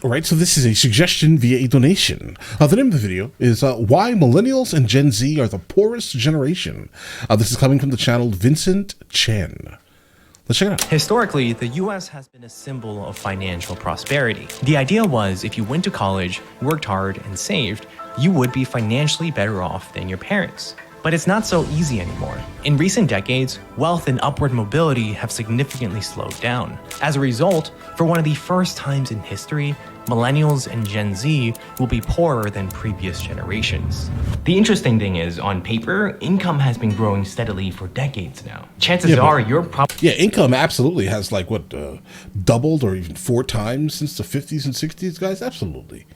All right, so this is a suggestion via a donation. The name of the video is Why Millennials and Gen Z Are the Poorest Generation. This is coming from the channel Vincent Chen. Let's check it out. Historically, the US has been a symbol of financial prosperity. The idea was if you went to college, worked hard, and saved, you would be financially better off than your parents. But it's not so easy anymore. In recent decades, wealth and upward mobility have significantly slowed down. As a result, for one of the first times in history, Millennials and Gen Z will be poorer than previous generations. The interesting thing is, on paper, income has been growing steadily for decades now. Chances are you're probably... Yeah, income absolutely has doubled or even 4 times since the 50s and 60s, guys, absolutely.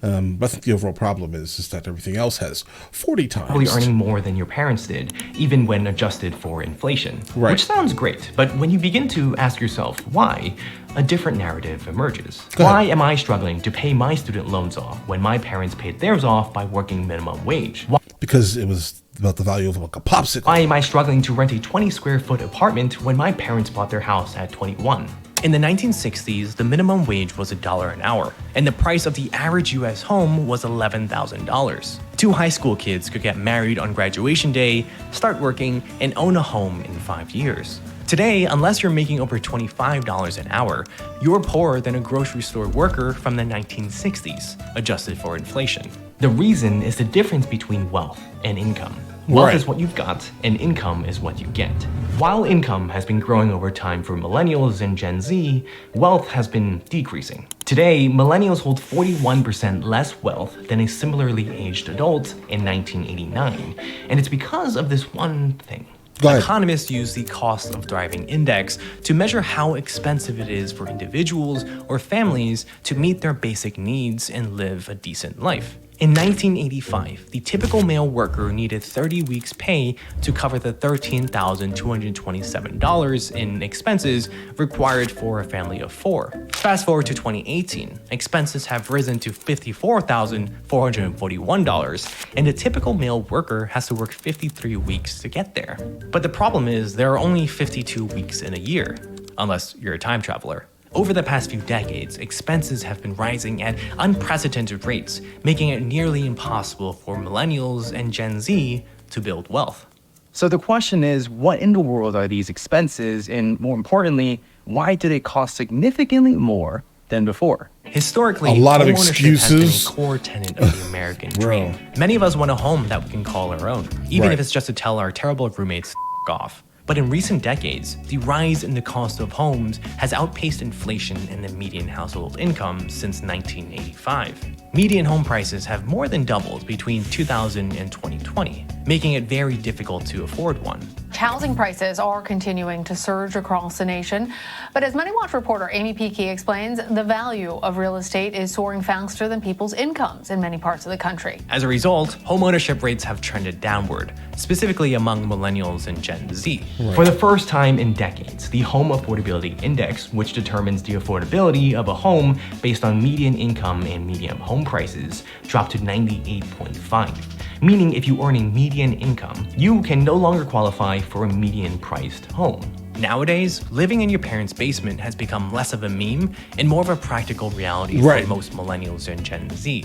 But I think the overall problem is that everything else has 40 times. Probably earning more than your parents did, even when adjusted for inflation. Right. Which sounds great, but when you begin to ask yourself why, a different narrative emerges. Why am I struggling to pay my student loans off when my parents paid theirs off by working minimum wage? Because it was about the value of like a popsicle. Why am I struggling to rent a 20 square foot apartment when my parents bought their house at 21? In the 1960s, the minimum wage was $1 an hour, and the price of the average US home was $11,000. 2 high school kids could get married on graduation day, start working, and own a home in 5 years. Today, unless you're making over $25 an hour, you're poorer than a grocery store worker from the 1960s, adjusted for inflation. The reason is the difference between wealth and income. Wealth is what you've got, and income is what you get. While income has been growing over time for Millennials and Gen Z, wealth has been decreasing. Today, Millennials hold 41% less wealth than a similarly aged adult in 1989, and it's because of this one thing. Economists use the cost of thriving index to measure how expensive it is for individuals or families to meet their basic needs and live a decent life. In 1985, the typical male worker needed 30 weeks' pay to cover the $13,227 in expenses required for a family of 4. Fast forward to 2018, expenses have risen to $54,441, and the typical male worker has to work 53 weeks to get there. But the problem is there are only 52 weeks in a year, unless you're a time traveler. Over the past few decades, expenses have been rising at unprecedented rates, making it nearly impossible for Millennials and Gen Z to build wealth. So the question is, what in the world are these expenses? And more importantly, why do they cost significantly more than before? Historically, a lot of homeownership excuses. has been a core tenet of the American dream. Many of us want a home that we can call our own, even if it's just to tell our terrible roommates to f off. But in recent decades, the rise in the cost of homes has outpaced inflation in the median household income since 1985. Median home prices have more than doubled between 2000 and 2020, making it very difficult to afford one. Housing prices are continuing to surge across the nation, but as Money Watch reporter Amy Peakey explains, the value of real estate is soaring faster than people's incomes in many parts of the country. As a result, homeownership rates have trended downward, specifically among Millennials and Gen Z. For the first time in decades, the Home Affordability Index, which determines the affordability of a home based on median income and median home prices, dropped to 98.5. Meaning if you earn a median income, you can no longer qualify for a median-priced home. Nowadays, living in your parents' basement has become less of a meme and more of a practical reality for most Millennials and Gen Z.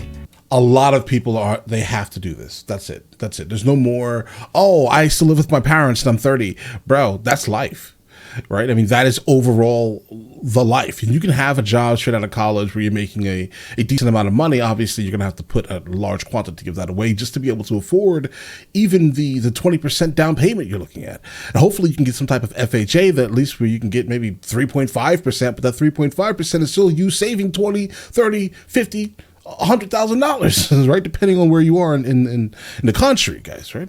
A lot of people they have to do this. That's it. There's no more, oh, I used to live with my parents and I'm 30. Bro, that's life. Right? I mean, that is overall the life. And you can have a job straight out of college where you're making a decent amount of money. Obviously, you're going to have to put a large quantity of that away just to be able to afford even the 20% down payment you're looking at. And hopefully you can get some type of FHA that at least where you can get maybe 3.5%, but that 3.5% is still you saving 20, 30, 50, $100,000, right? Depending on where you are in the country, guys, right?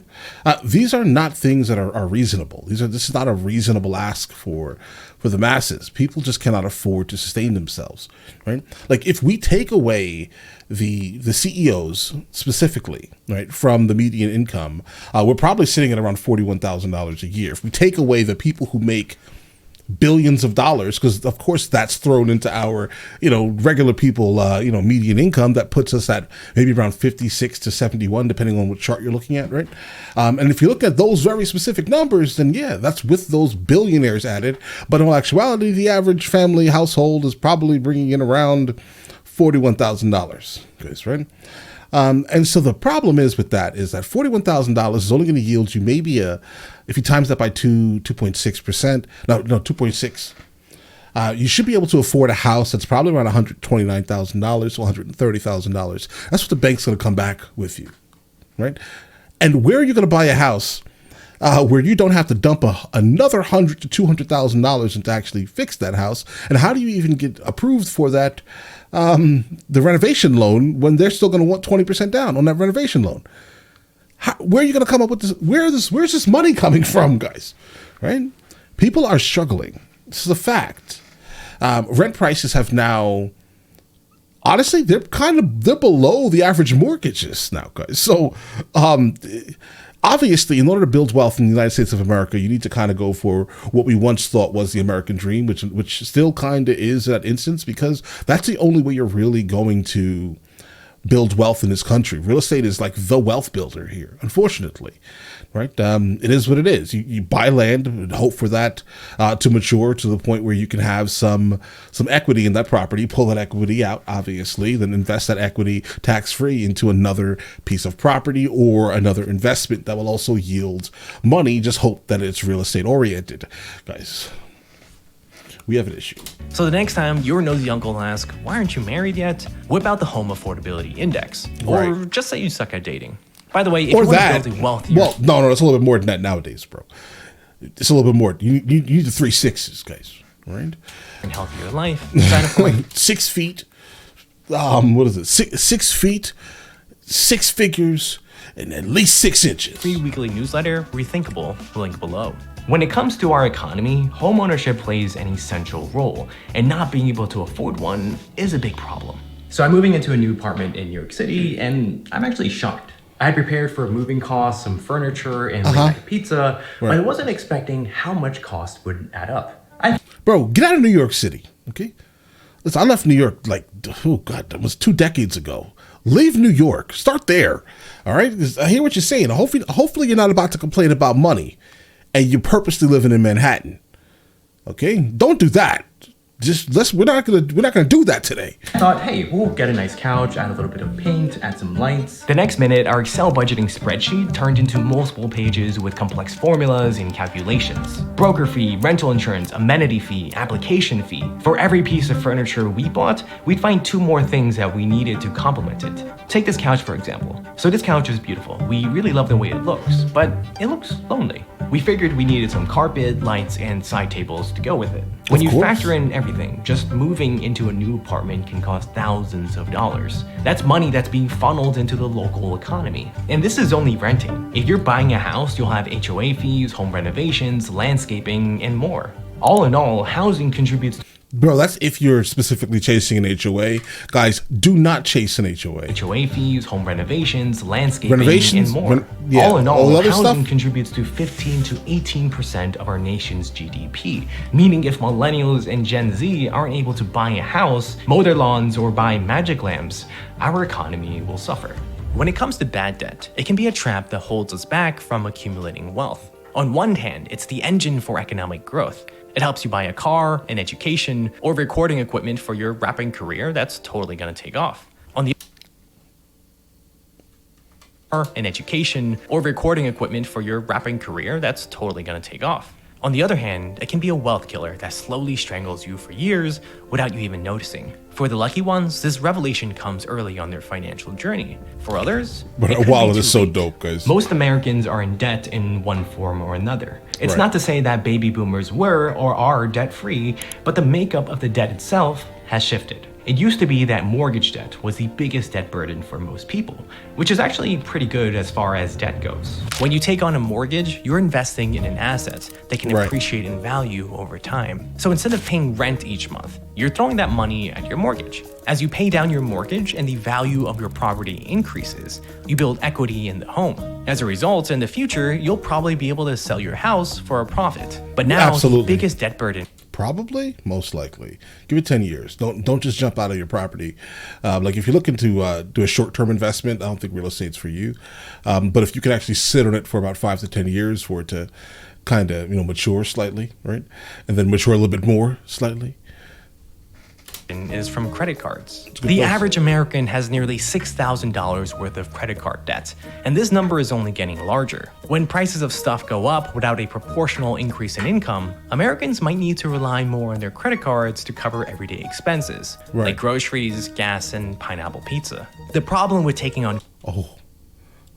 These are not things that are reasonable. This is not a reasonable ask for the masses. People just cannot afford to sustain themselves, right? Like if we take away the CEOs specifically, right, from the median income, we're probably sitting at around $41,000 a year. If we take away the people who make billions of dollars, because of course that's thrown into our, regular people, median income, that puts us at maybe around 56 to 71, depending on what chart you're looking at, right? And if you look at those very specific numbers, then yeah, that's with those billionaires added. But in actuality, the average family household is probably bringing in around $41,000, guys, right? And so the problem is with that is that $41,000 is only going to yield you maybe if you times that by 2.6%, no, 2.6. You should be able to afford a house that's probably around $129,000 to $130,000. That's what the bank's going to come back with you, right? And where are you going to buy a house where you don't have to dump another $100,000 to $200,000 into actually fix that house? And how do you even get approved for that, the renovation loan, when they're still going to want 20% down on that renovation loan? Where are you going to come up with this? Where's this money coming from, guys? Right? People are struggling. This is a fact. Rent prices have now, honestly, they're below the average mortgages now, guys. So, obviously, in order to build wealth in the United States of America, you need to kind of go for what we once thought was the American dream, which still kind of is in that instance, because that's the only way you're really going to build wealth in this country. Real estate is like the wealth builder here, unfortunately, right? It is what it is. You buy land and hope for that to mature to the point where you can have some equity in that property, pull that equity out, obviously, then invest that equity tax-free into another piece of property or another investment that will also yield money. Just hope that it's real estate oriented, guys. We have an issue. So the next time your nosy uncle asks, why aren't you married yet? Whip out the Home Affordability Index. Or Right. just say you suck at dating. By the way, if Or you want that. to build a wealthier... Well, no, it's a little bit more than that nowadays, bro. It's a little bit more. You need the 3 6s, guys. All right? and healthier life, try to find 6 feet. What is it? 6 feet, 6 figures, and at least 6 inches. free weekly newsletter, Rethinkable, link below. When it comes to our economy, homeownership plays an essential role, and not being able to afford one is a big problem. So I'm moving into a new apartment in New York City, and I'm actually shocked. I had prepared for moving costs, some furniture, and late night pizza, but I wasn't expecting how much cost would add up. Bro, get out of New York City, okay? Listen, I left New York that was 2 decades ago. Leave New York. Start there, all right? 'Cause I hear what you're saying. Hopefully you're not about to complain about money and you're purposely living in Manhattan, okay? Don't do that. We're not gonna do that today. I thought, hey, we'll get a nice couch, add a little bit of paint, add some lights. The next minute, our Excel budgeting spreadsheet turned into multiple pages with complex formulas and calculations. Broker fee, rental insurance, amenity fee, application fee. For every piece of furniture we bought, we'd find 2 more things that we needed to complement it. Take this couch, for example. So this couch is beautiful. We really love the way it looks, but it looks lonely. We figured we needed some carpet, lights, and side tables to go with it. When you factor in everything, just moving into a new apartment can cost thousands of dollars. That's money that's being funneled into the local economy. And this is only renting. If you're buying a house, you'll have HOA fees, home renovations, landscaping, and more. All in all, housing contributes. Bro, that's if you're specifically chasing an HOA. Guys, do not chase an HOA. HOA fees, home renovations, landscaping, Renovations, and more. yeah, All in all, other housing stuff? contributes to 15 to 18% of our nation's GDP. Meaning if millennials and Gen Z aren't able to buy a house, mow their lawns, or buy magic lamps, our economy will suffer. When it comes to bad debt, it can be a trap that holds us back from accumulating wealth. On one hand, it's the engine for economic growth. It helps you buy a car, an education, or recording equipment for your rapping career that's totally gonna take off. On the an education or recording equipment for your rapping career that's totally gonna take off. On the other hand, it can be a wealth killer that slowly strangles you for years without you even noticing. For the lucky ones, this revelation comes early on their financial journey. For others, But it a could wallet be is too so late. dope, guys. Most Americans are in debt in one form or another. It's Right. not to say that baby boomers were or are debt-free, but the makeup of the debt itself has shifted. It used to be that mortgage debt was the biggest debt burden for most people, which is actually pretty good as far as debt goes. When you take on a mortgage, you're investing in an asset that can Right. appreciate in value over time. So instead of paying rent each month, you're throwing that money at your mortgage. As you pay down your mortgage and the value of your property increases, you build equity in the home. As a result, in the future, you'll probably be able to sell your house for a profit. But now, Absolutely. the biggest debt burden. Probably, most likely. Give it 10 years. Don't just jump out of your property. Like if you're looking to do a short-term investment, I don't think real estate's for you. But if you can actually sit on it for about 5 to 10 years for it to kind of mature slightly, right, and then mature a little bit more slightly, is from credit cards. good The place. average American has nearly $6,000 worth of credit card debt, and this number is only getting larger. When prices of stuff go up without a proportional increase in income, Americans might need to rely more on their credit cards to cover everyday expenses, Right. like groceries, gas, and pineapple pizza. The problem with taking on Oh,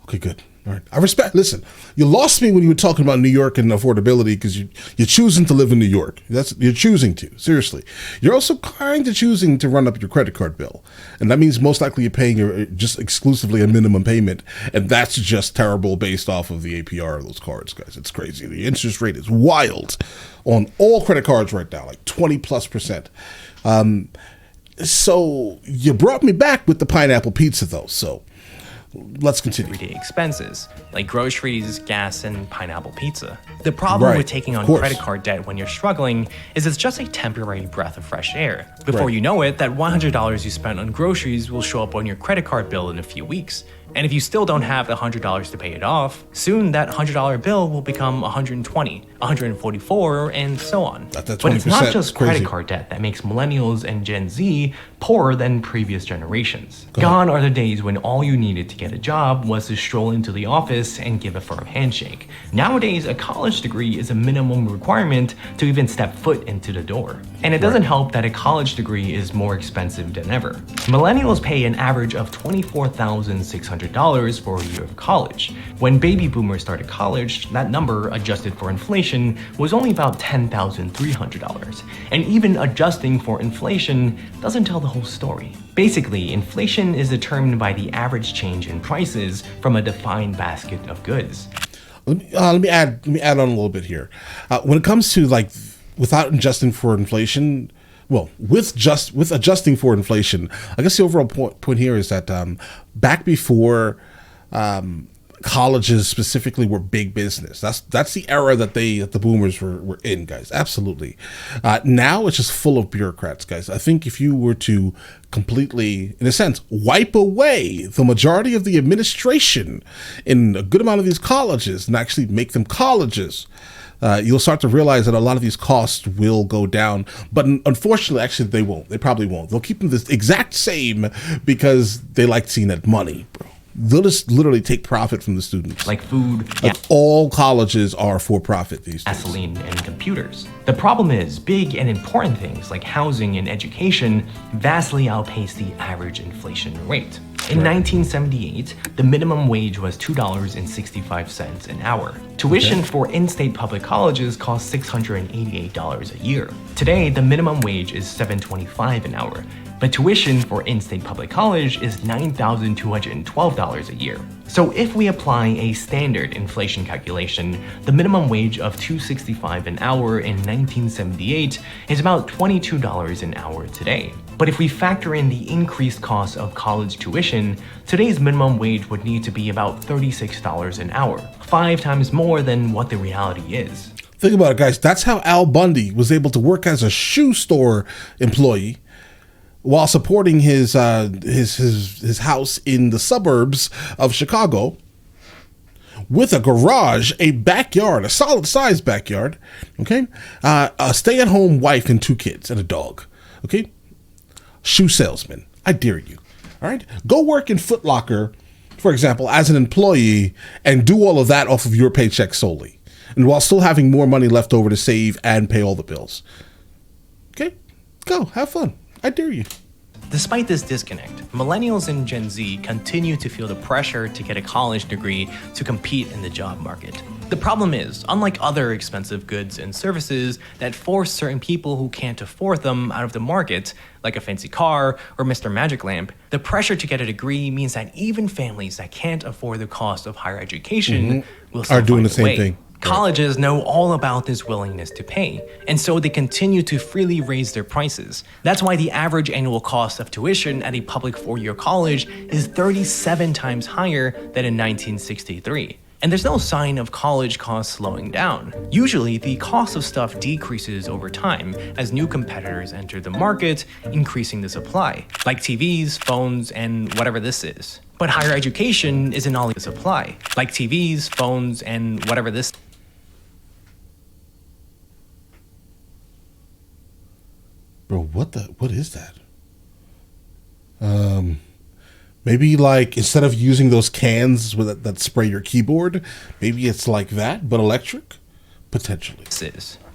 okay, good. All right. Listen, you lost me when you were talking about New York and affordability because you're choosing to live in New York. You're choosing to, seriously. You're also kind of choosing to run up your credit card bill. And that means most likely you're paying just exclusively a minimum payment. And that's just terrible based off of the APR of those cards, guys. It's crazy. The interest rate is wild on all credit cards right now, like 20+%. So you brought me back with the pineapple pizza, though. So let's continue. everyday expenses, like groceries, gas, and pineapple pizza. The problem Right, with taking of on course. credit card debt when you're struggling is it's just a temporary breath of fresh air. Before Right. you know it, that $100 you spent on groceries will show up on your credit card bill in a few weeks. And if you still don't have the $100 to pay it off, soon that $100 bill will become $120, $144, and so on. That's that But it's not 20%, just it's crazy. credit card debt that makes millennials and Gen Z poorer than previous generations. Gone are the days when all you needed to get a job was to stroll into the office and give a firm handshake. Nowadays, a college degree is a minimum requirement to even step foot into the door. And it doesn't help that a college degree is more expensive than ever. Millennials pay an average of $24,600 for a year of college. When baby boomers started college, that number, adjusted for inflation, was only about $10,300. And even adjusting for inflation doesn't tell the whole story. Basically, inflation is determined by the average change in prices from a defined basket of goods. Let me add on a little bit here. When it comes to like without adjusting for inflation, well, with adjusting for inflation, I guess the overall point here is that back before colleges specifically were big business. That's the era that the boomers were in, guys. Absolutely. Now it's just full of bureaucrats, guys. I think if you were to completely, in a sense, wipe away the majority of the administration in a good amount of these colleges and actually make them colleges, you'll start to realize that a lot of these costs will go down. But unfortunately, actually, they won't. They probably won't. They'll keep them the exact same because they like seeing that money, bro. They'll just literally take profit from the students. Like food, Like all colleges are for profit these days. gasoline, and computers. The problem is, big and important things like housing and education vastly outpace the average inflation rate. In 1978, the minimum wage was $2.65 an hour. Tuition for in-state public colleges cost $688 a year. Today, the minimum wage is $725 an hour, but tuition for in-state public college is $9,212 a year. So if we apply a standard inflation calculation, the minimum wage of $2.65 an hour in 1978 is about $22 an hour today. But if we factor in the increased cost of college tuition, today's minimum wage would need to be about $36 an hour, 5 times more than what the reality is. Think about it, guys. That's how Al Bundy was able to work as a shoe store employee while supporting his house in the suburbs of Chicago with a garage, a backyard, a solid-sized backyard, okay? A stay-at-home wife and 2 kids and a dog, okay? Shoe salesman. I dare you, all right? Go work in Foot Locker, for example, as an employee and do all of that off of your paycheck solely, and while still having more money left over to save and pay all the bills. Okay? Go. Have fun. I dare you. Despite this disconnect, millennials and Gen Z continue to feel the pressure to get a college degree to compete in the job market. The problem is, unlike other expensive goods and services that force certain people who can't afford them out of the market, like a fancy car or Mr. Magic Lamp, the pressure to get a degree means that even families that can't afford the cost of higher education will still Are doing find the a same way. thing. Colleges know all about this willingness to pay, and so they continue to freely raise their prices. That's why the average annual cost of tuition at a public 4-year college is 37 times higher than in 1963. And there's no sign of college costs slowing down. Usually, the cost of stuff decreases over time as new competitors enter the market, increasing the supply, like TVs, phones, and whatever this is. But higher education isn't all the supply, like TVs, phones, and whatever this. Bro, what is that? Maybe like instead of using those cans that spray your keyboard, maybe it's like that, but electric, potentially.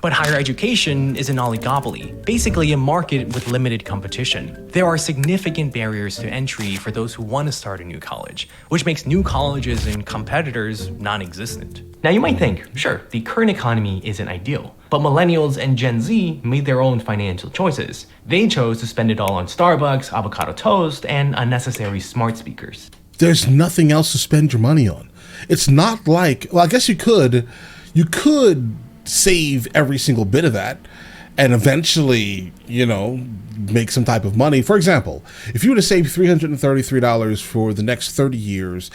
But higher education is an oligopoly, basically a market with limited competition. There are significant barriers to entry for those who want to start a new college, which makes new colleges and competitors non-existent. Now you might think, sure, the current economy isn't ideal, but millennials and Gen Z made their own financial choices. They chose to spend it all on Starbucks, avocado toast, and unnecessary smart speakers. There's nothing else to spend your money on. It's not like, well, I guess you could save every single bit of that and eventually, make some type of money. For example, if you were to save $333 for the next 30 years,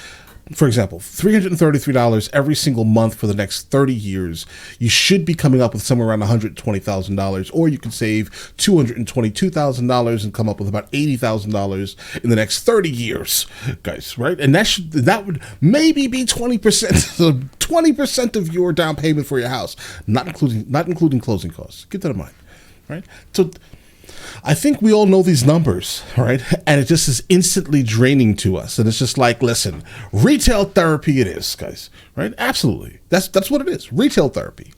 for example, $333 every single month for the next 30 years, you should be coming up with somewhere around $120,000, or you could save $222,000 and come up with about $80,000 in the next 30 years, guys, right? And that would maybe be 20% of your down payment for your house, not including closing costs. Keep that in mind, right? So I think we all know these numbers, right? And it just is instantly draining to us. And it's just like, listen, retail therapy it is, guys, right? Absolutely. That's what it is. Retail therapy.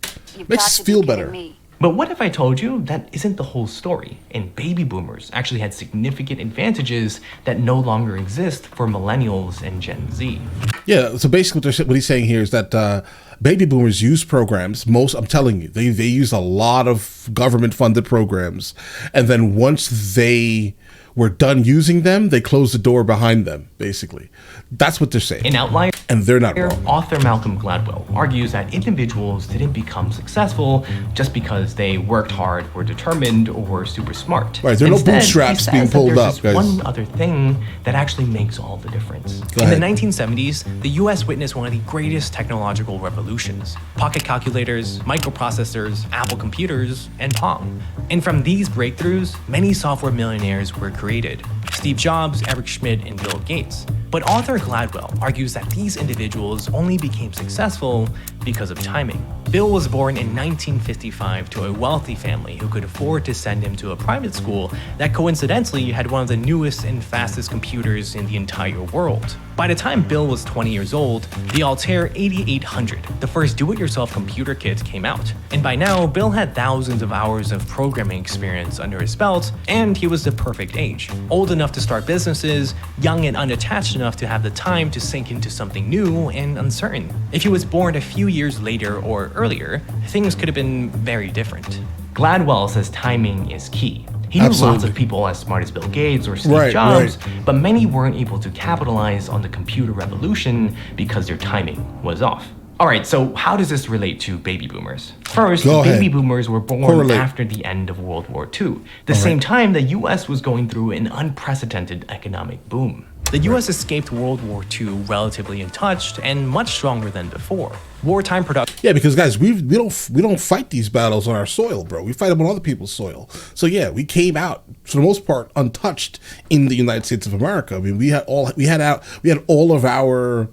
Makes us feel better. But what if I told you that isn't the whole story, and baby boomers actually had significant advantages that no longer exist for millennials and Gen Z? Yeah, so basically what he's saying here is that baby boomers use programs. I'm telling you, they use a lot of government-funded programs, and then once they were done using them, they closed the door behind them, basically. That's what they're saying. An outlier, and they're not wrong. Author Malcolm Gladwell argues that individuals didn't become successful just because they worked hard, were determined, or were super smart. Right, there are no bootstraps being pulled up, guys. One other thing that actually makes all the difference. In the 1970s, the US witnessed one of the greatest technological revolutions: pocket calculators, microprocessors, Apple computers, and Pong. And from these breakthroughs, many software millionaires were created: Steve Jobs, Eric Schmidt, and Bill Gates. But author Gladwell argues that these individuals only became successful because of timing. Bill was born in 1955 to a wealthy family who could afford to send him to a private school that coincidentally had one of the newest and fastest computers in the entire world. By the time Bill was 20 years old, the Altair 8800, the first do-it-yourself computer kit, came out. And by now, Bill had thousands of hours of programming experience under his belt, and he was the perfect age. Old enough to start businesses, young and unattached enough to have the time to sink into something new and uncertain. If he was born a few years later or earlier, things could have been very different. Gladwell says timing is key. He knew lots of people as smart as Bill Gates or Steve Jobs, but many weren't able to capitalize on the computer revolution because their timing was off. Alright, so how does this relate to baby boomers? First, baby boomers were born after the end of World War II, the same time the US was going through an unprecedented economic boom. The US escaped World War II relatively untouched and much stronger than before. Wartime production. Yeah, because guys, we don't fight these battles on our soil, bro. We fight them on other people's soil. So yeah, we came out for the most part untouched in the United States of America. I mean, we had all of our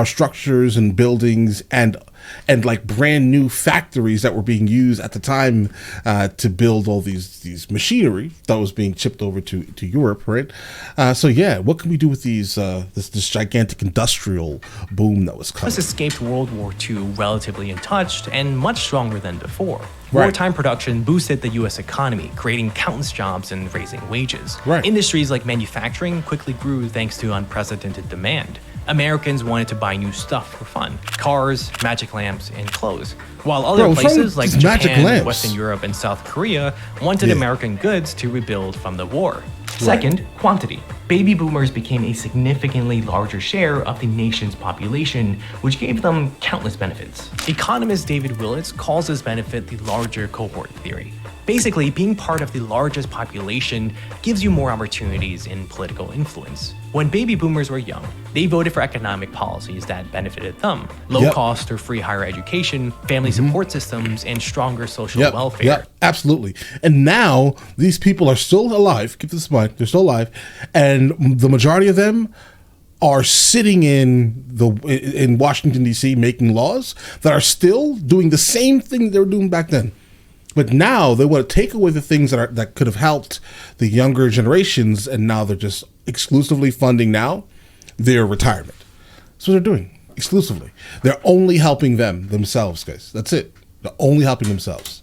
structures and buildings and like brand new factories that were being used at the time to build all these machinery that was being shipped over to Europe, right? So yeah, what can we do with these this gigantic industrial boom that was coming? US escaped World War II relatively untouched and much stronger than before. Wartime production boosted the US economy, creating countless jobs and raising wages. Industries like manufacturing quickly grew thanks to unprecedented demand. Americans wanted to buy new stuff for fun: cars, magic lamps, and clothes. While other places like Japan, Western Europe, and South Korea wanted American goods to rebuild from the war. Second, quantity. Baby boomers became a significantly larger share of the nation's population, which gave them countless benefits. Economist David Willits calls this benefit the larger cohort theory. Basically, being part of the largest population gives you more opportunities in political influence. When baby boomers were young, they voted for economic policies that benefited them: low cost or free higher education, family support systems, and stronger social welfare. Yeah, absolutely. And now these people are still alive. Keep this in mind, they're still alive, and the majority of them are sitting in Washington, D.C. making laws that are still doing the same thing they were doing back then. But now they want to take away the things that could have helped the younger generations, and now they're just exclusively funding now their retirement. That's what they're doing exclusively. They're only helping themselves, guys. That's it. They're only helping themselves.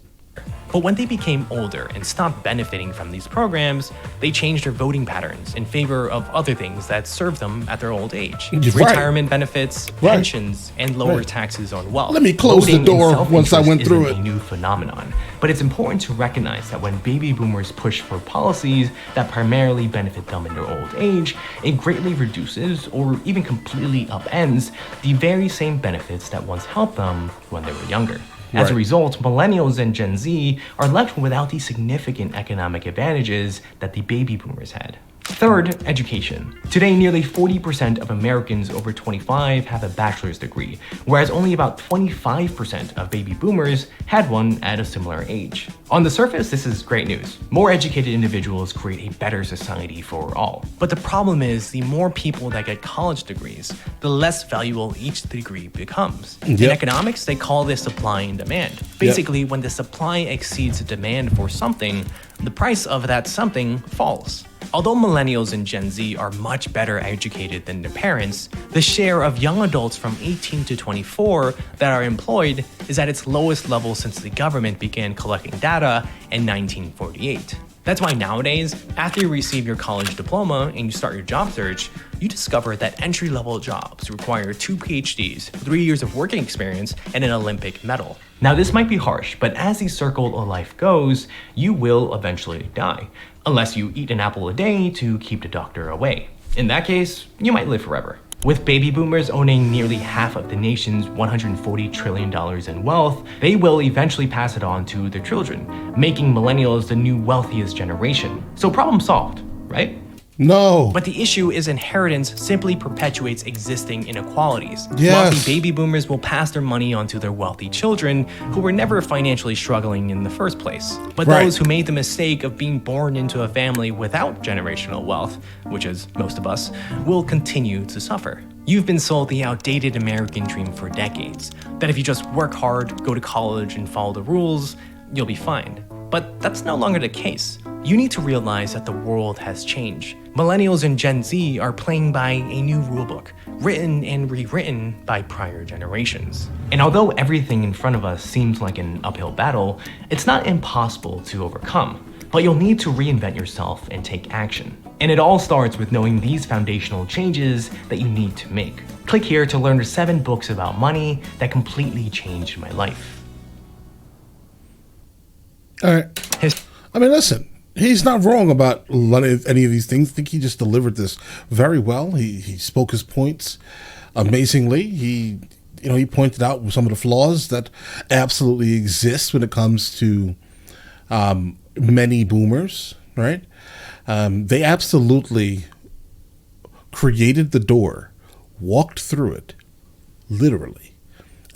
But when they became older and stopped benefiting from these programs, they changed their voting patterns in favor of other things that serve them at their old age. Right. Retirement benefits, Right. pensions, and lower taxes on wealth. Let me close the Voting in door once I went self-interest through isn't it. a new phenomenon, but it's important to recognize that when baby boomers push for policies that primarily benefit them in their old age, it greatly reduces or even completely upends the very same benefits that once helped them when they were younger. As a Right. result, millennials and Gen Z are left without the significant economic advantages that the baby boomers had. Third, education. Today, nearly 40% of Americans over 25 have a bachelor's degree, whereas only about 25% of baby boomers had one at a similar age. On the surface, this is great news. More educated individuals create a better society for all. But the problem is, the more people that get college degrees, the less valuable each degree becomes. In Yep. economics, they call this supply and demand. Basically, when the supply exceeds the demand for something, the price of that something falls. Although millennials and Gen Z are much better educated than their parents, the share of young adults from 18 to 24 that are employed is at its lowest level since the government began collecting data in 1948. That's why nowadays, after you receive your college diploma and you start your job search, you discover that entry-level jobs require 2 PhDs, 3 years of working experience, and an Olympic medal. Now this might be harsh, but as the circle of life goes, you will eventually die, unless you eat an apple a day to keep the doctor away. In that case, you might live forever. With baby boomers owning nearly half of the nation's $140 trillion in wealth, they will eventually pass it on to their children, making millennials the new wealthiest generation. So problem solved, right? No. But the issue is inheritance simply perpetuates existing inequalities. Yes. Wealthy baby boomers will pass their money on to their wealthy children who were never financially struggling in the first place. But Right. those who made the mistake of being born into a family without generational wealth, which is most of us, will continue to suffer. You've been sold the outdated American dream for decades, that if you just work hard, go to college, and follow the rules, you'll be fine. But that's no longer the case. You need to realize that the world has changed. Millennials and Gen Z are playing by a new rulebook, written and rewritten by prior generations. And although everything in front of us seems like an uphill battle, it's not impossible to overcome. But you'll need to reinvent yourself and take action. And it all starts with knowing these foundational changes that you need to make. Click here to learn the 7 books about money that completely changed my life. All right. I mean, listen, he's not wrong about any of these things. I think he just delivered this very well. He spoke his points amazingly. He pointed out some of the flaws that absolutely exist when it comes to many boomers, right? They absolutely created the door, walked through it, literally,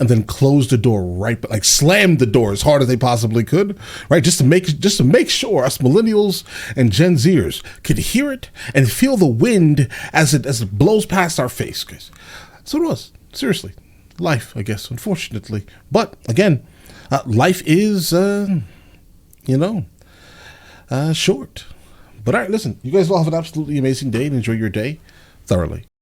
and then closed the door like slammed the door as hard as they possibly could, right? Just to make sure us millennials and Gen Zers could hear it and feel the wind as it blows past our face. Cause that's what it was. Seriously, life, I guess, unfortunately. But again, life is, short. But all right, listen, you guys all have an absolutely amazing day and enjoy your day thoroughly.